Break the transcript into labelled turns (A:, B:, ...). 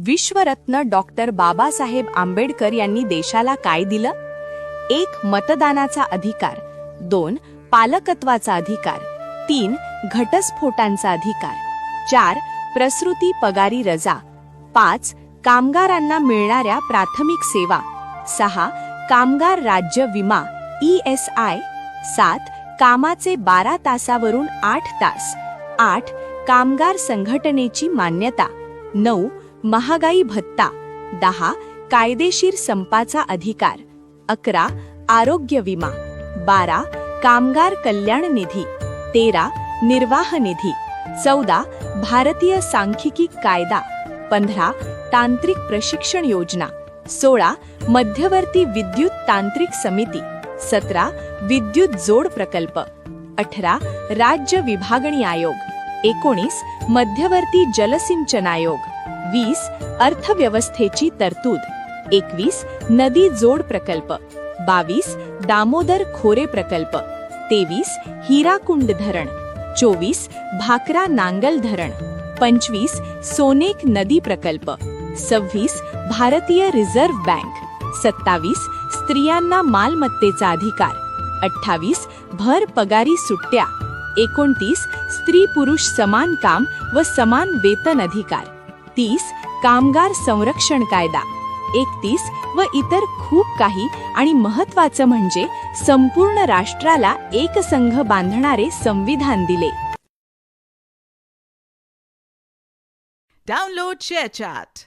A: विश्वरत्न doctor Babasaheb Ambedkar यांनी देशाला काय दिलं? 1. मतदानाचा अधिकार, 2. पालकत्वाचा अधिकार, 3. घटस्फोटांचा अधिकार, 4. प्रसूती पगारी रजा, 5. कामगारांना मिळणाऱ्या प्राथमिक सेवा, 6. कामगार राज्य विमा ESI, 7. कामाचे 12 तासावरून 8 तास, 8. कामगार संघटनेची मान्यता, 9. महागाई भत्ता, 10. कायदेशीर संपाचा अधिकार, 11. आरोग्य विमा, 12. कामगार कल्याण निधी, 13. निर्वाह निधी, 14. भारतीय सांख्यिकी कायदा, 15. तांत्रिक प्रशिक्षण योजना, 16. मध्यवर्ती विद्युत तांत्रिक समिती, 17. विद्युत जोड प्रकल्प, 18. राज्य विभागणी आयोग, 19. मध्यवर्ती जलसिंचन आयोग, 20. अर्थव्यवस्थेची तरतूद, 21. नदी जोड प्रकल्प, 22. दामोदर खोरे प्रकल्प, 23. हिराकुंड धरण, 24. भाकरा नांगल धरण, 25. सोनेक नदी प्रकल्प, 26. भारतीय रिझर्व्ह बँक, 27. स्त्रियांना मालमत्तेचा अधिकार, 28. भर पगारी सुट्ट्या, 29. स्त्री पुरुष समान काम व समान वेतन अधिकार, 30. कामगार संरक्षण कायदा, 31. व इतर खूप काही. आणि महत्त्वाचं म्हणजे संपूर्ण राष्ट्राला एकसंघ बांधणारे संविधान दिले.
B: Download ShareChat.